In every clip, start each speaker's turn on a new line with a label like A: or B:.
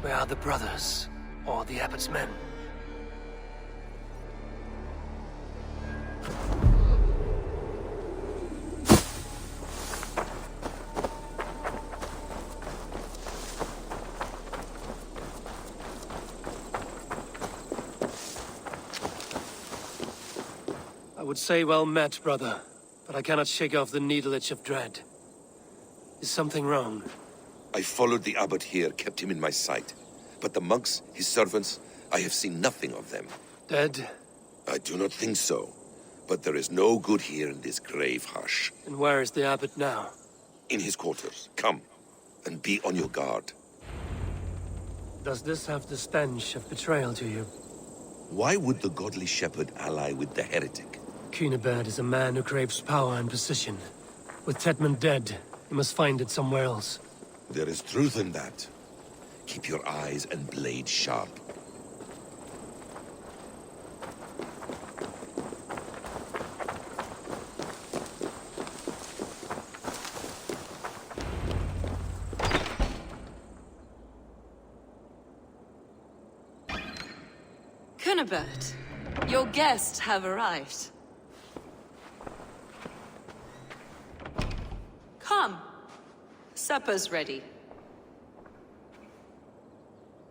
A: Where are the brothers? Or the abbot's men? I would say well met, brother, but I cannot shake off the needle itch of dread. Is something wrong?
B: I followed the abbot here, kept him in my sight. But the monks, his servants, I have seen nothing of them.
A: Dead?
B: I do not think so. But there is no good here in this grave hush.
A: And where is the abbot now?
B: In his quarters. Come, and be on your guard.
A: Does this have the stench of betrayal to you?
B: Why would the godly shepherd ally with the heretic?
A: Cunibert is a man who craves power and position. With Tedman dead, he must find it somewhere else.
B: There is truth in that. Keep your eyes and blade sharp.
C: Cunibert, your guests have arrived. Come. Supper's ready.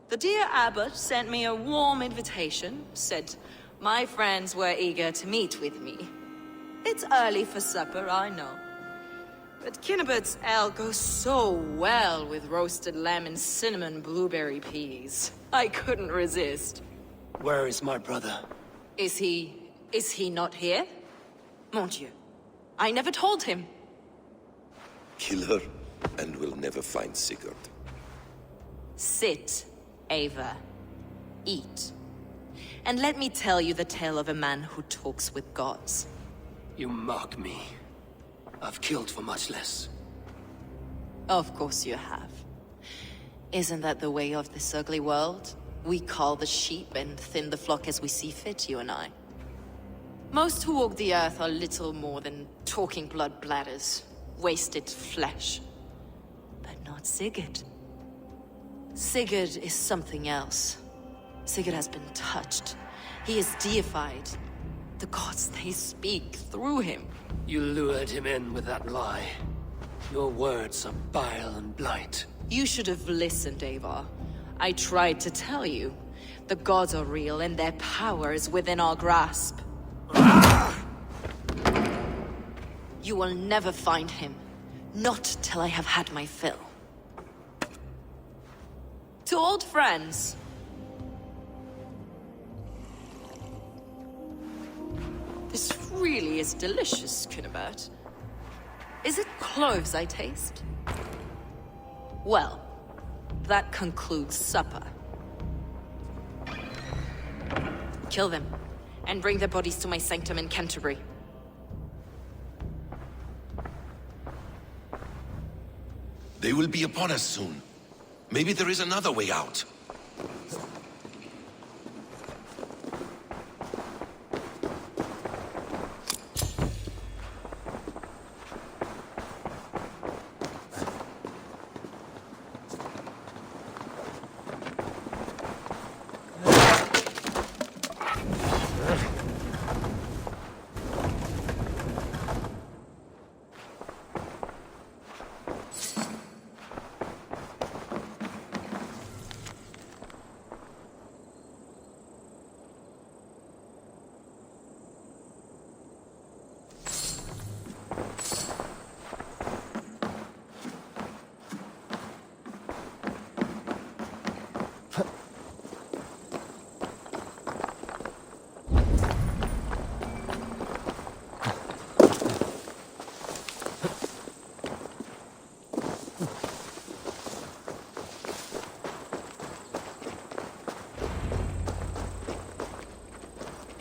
C: The dear abbot sent me a warm invitation, said my friends were eager to meet with me. It's early for supper, I know. But Cunibert's ale goes so well with roasted lamb and cinnamon blueberry peas. I couldn't resist.
A: Where is my brother?
C: Is he not here? Mon Dieu. I never told him.
B: Kill her, and we'll never find Sigurd.
C: Sit, Ava. Eat. And let me tell you the tale of a man who talks with gods.
A: You mock me. I've killed for much less.
C: Of course you have. Isn't that the way of this ugly world? We cull the sheep and thin the flock as we see fit, you and I. Most who walk the earth are little more than talking blood bladders, wasted flesh. But not Sigurd. Sigurd is something else. Sigurd has been touched. He is deified. The gods, they speak through him.
A: You lured him in with that lie. Your words are bile and blight.
C: You should have listened, Ava. I tried to tell you. The gods are real and their power is within our grasp. You will never find him. Not till I have had my fill. To old friends. This really is delicious, Cunibert. Is it cloves I taste? Well, that concludes supper. Kill them, and bring their bodies to my sanctum in Canterbury.
B: They will be upon us soon. Maybe there is another way out.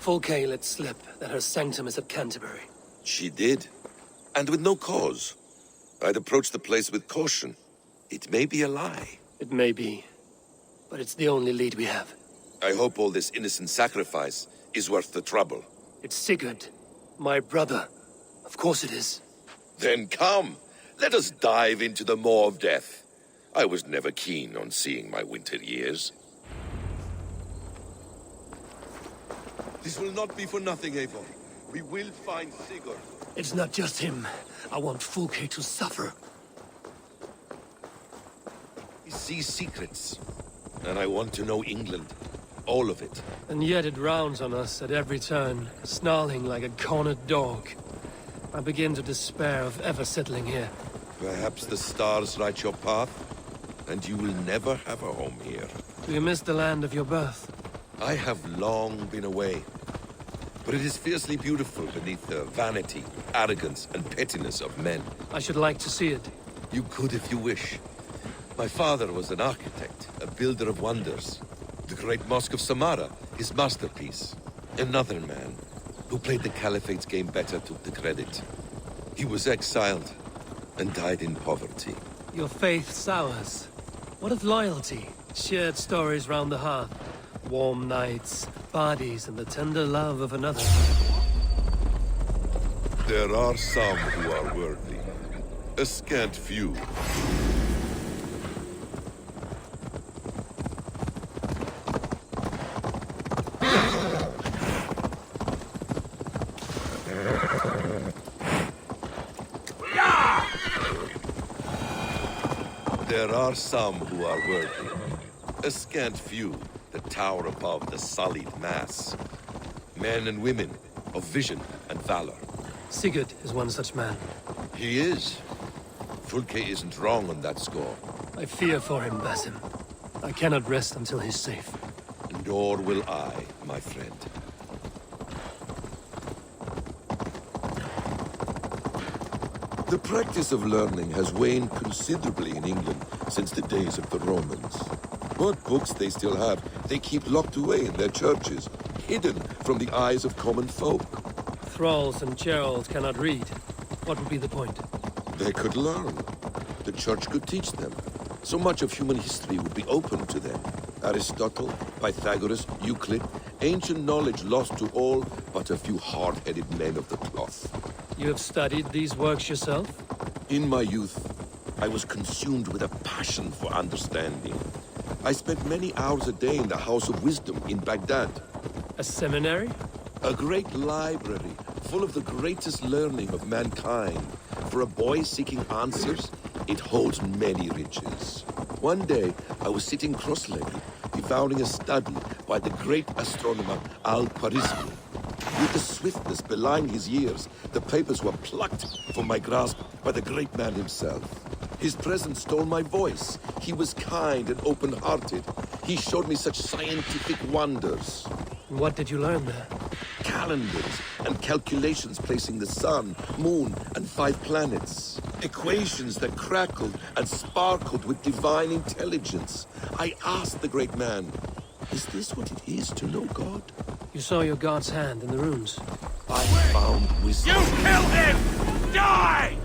A: Fulke let slip that her sanctum is at Canterbury.
B: She did. And with no cause. I'd approach the place with caution. It may be a lie.
A: It may be, but it's the only lead we have.
B: I hope all this innocent sacrifice is worth the trouble.
A: It's Sigurd, my brother. Of course it is.
B: Then come, let us dive into the maw of death. I was never keen on seeing my winter years. This will not be for nothing, Eivor. We will find Sigurd.
A: It's not just him. I want Fulke to suffer.
B: He sees secrets. And I want to know England. All of it.
A: And yet it rounds on us at every turn, snarling like a cornered dog. I begin to despair of ever settling here.
B: Perhaps the stars light your path, and you will never have a home here.
A: Do you miss the land of your birth?
B: I have long been away. But it is fiercely beautiful beneath the vanity, arrogance, and pettiness of men.
A: I should like to see it.
B: You could if you wish. My father was an architect, a builder of wonders. The great Mosque of Samarra, his masterpiece. Another man, who played the Caliphate's game better, took the credit. He was exiled, and died in poverty.
A: Your faith sours. What of loyalty? Shared stories round the hearth. Warm nights, parties, and the tender love of another.
B: There are some who are worthy. A scant few. There are some who are worthy. A scant few that tower above the sullied mass. Men and women of vision and valor.
A: Sigurd is one such man.
B: He is. Fulke isn't wrong on that score.
A: I fear for him, Basim. I cannot rest until he's safe.
B: Nor will I, my friend. The practice of learning has waned considerably in England since the days of the Romans. What books they still have, they keep locked away in their churches, hidden from the eyes of common folk.
A: Thralls and Geralds cannot read. What would be the point?
B: They could learn. The church could teach them. So much of human history would be open to them. Aristotle, Pythagoras, Euclid, ancient knowledge lost to all but a few hard-headed men of the cloth.
A: You have studied these works yourself?
B: In my youth, I was consumed with a passion for understanding. I spent many hours a day in the House of Wisdom in Baghdad.
A: A seminary?
B: A great library, full of the greatest learning of mankind. For a boy seeking answers, it holds many riches. One day, I was sitting cross-legged, devouring a study by the great astronomer Al-Khwarizmi. With the swiftness belying his years, the papers were plucked from my grasp by the great man himself. His presence stole my voice. He was kind and open-hearted. He showed me such scientific wonders.
A: What did you learn there?
B: Calendars and calculations placing the sun, moon, and 5 planets. Equations that crackled and sparkled with divine intelligence. I asked the great man, is this what it is to know God?
A: You saw your god's hand in the runes.
B: I found wisdom.
D: You killed him! Die!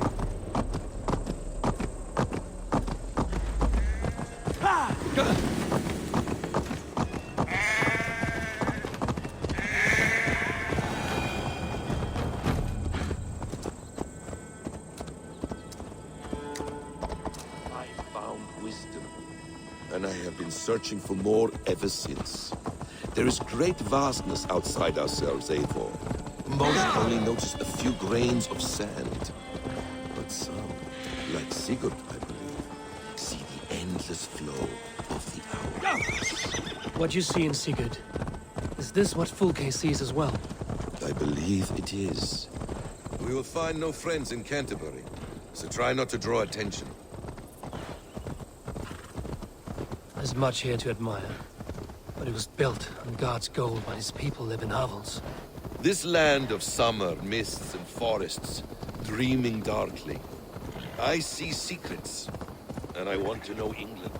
B: I found wisdom, and I have been searching for more ever since. There is great vastness outside ourselves, Eivor. Most only notice a few grains of sand. But some, like Sigurd, I believe, see the endless flow of the hours.
A: What you see in Sigurd, is this what Fulke sees as well?
B: I believe it is. We will find no friends in Canterbury, so try not to draw attention.
A: There's much here to admire. But it was built on God's gold while his people live in hovels.
B: This land of summer, mists and forests, dreaming darkly. I see secrets, and I want to know England.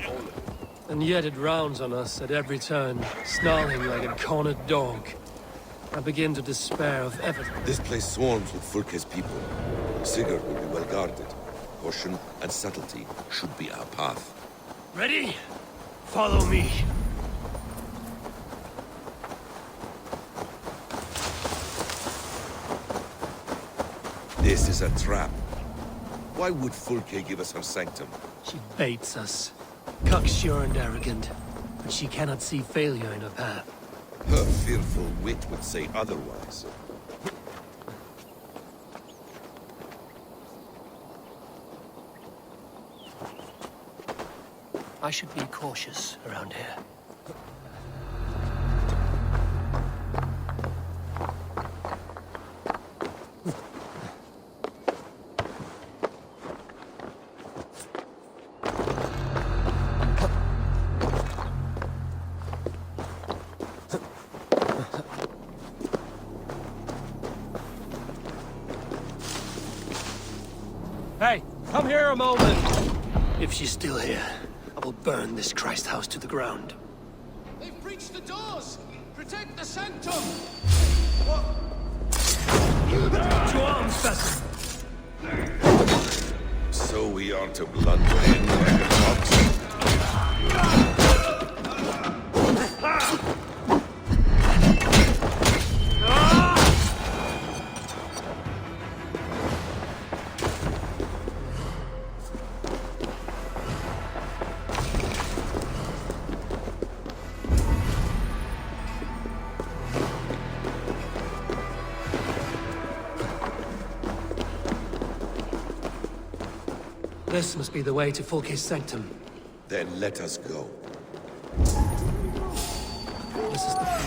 B: All of it.
A: And yet it rounds on us at every turn, snarling like a cornered dog. I begin to despair of ever...
B: This place swarms with Fulke's people. Sigurd will be well guarded. Caution and subtlety should be our path.
A: Ready? Follow me.
B: This is a trap. Why would Fulke give us her sanctum?
A: She baits us. Cocksure and arrogant, but she cannot see failure in her path.
B: Her fearful wit would say otherwise.
A: I should be cautious around here. Hey, come here a moment! If she's still here, I will burn this Christ house to the ground.
E: They've breached the doors! Protect the sanctum!
A: To arms, Basim!
B: So we are to blunder in like a fox.
A: This must be the way to Fulke's sanctum.
B: Then let us go.
A: This is the...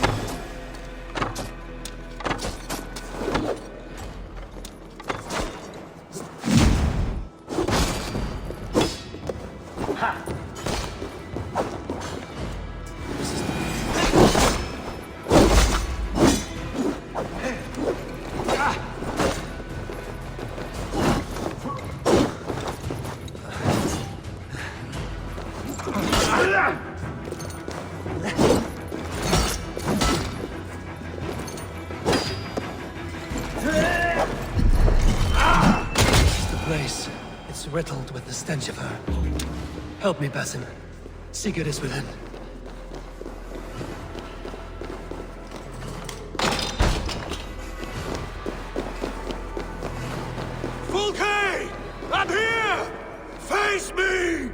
A: place. It's riddled with the stench of her. Help me, Basim. Sigurd is within.
D: Fulke! I'm here! Face me!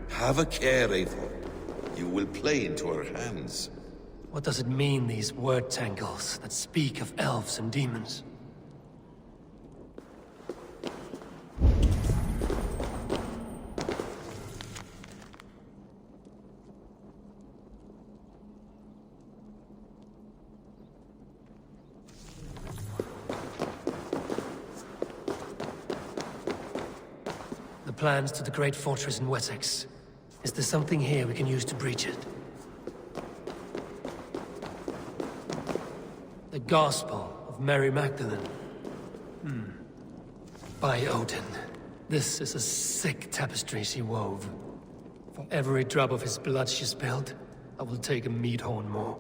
B: Have a care, Eivor. You will play into her hands.
A: What does it mean, these word tangles that speak of elves and demons? The plans to the great fortress in Wessex. Is there something here we can use to breach it? The Gospel of Mary Magdalene. By Odin. This is a sick tapestry she wove. For every drop of his blood she spilled, I will take a meat horn more.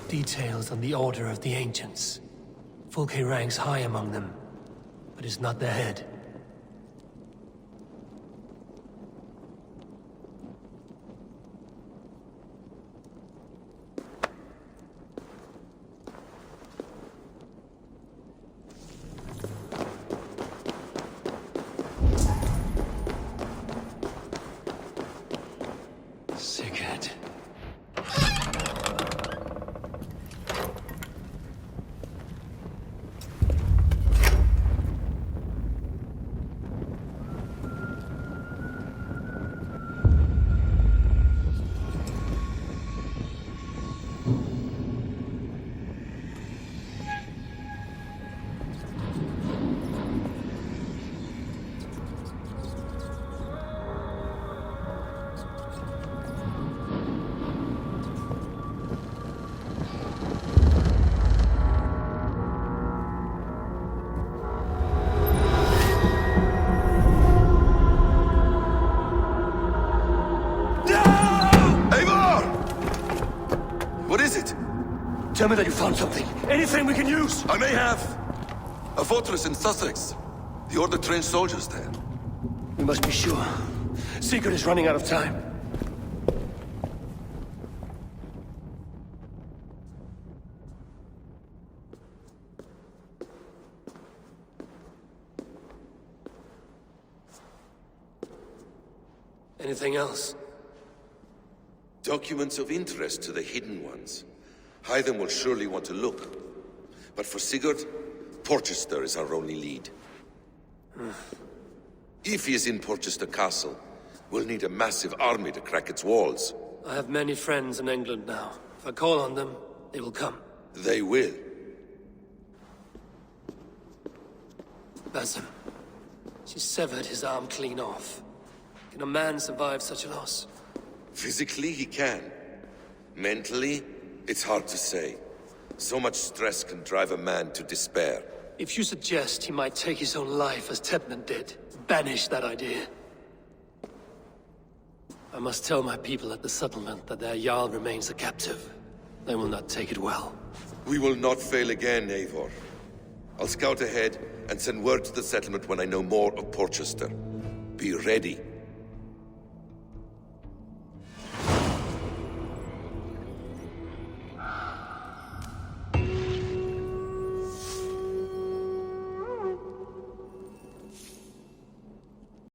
A: Details on the Order of the Ancients. Fulke ranks high among them, but is not their head. Sigurd. Tell me that you found something. Anything we can use.
D: I may have. A fortress in Sussex. The Order trained soldiers there.
A: We must be sure. Secret is running out of time. Anything else?
B: Documents of interest to the Hidden Ones. Hythen will surely want to look. But for Sigurd, Porchester is our only lead. If he is in Porchester Castle, we'll need a massive army to crack its walls.
A: I have many friends in England now. If I call on them, they will come.
B: They will.
A: Basim. She severed his arm clean off. Can a man survive such a loss?
B: Physically, he can. Mentally, it's hard to say. So much stress can drive a man to despair.
A: If you suggest he might take his own life as Tebman did, banish that idea. I must tell my people at the settlement that their Jarl remains a captive. They will not take it well.
B: We will not fail again, Eivor. I'll scout ahead and send word to the settlement when I know more of Porchester. Be ready.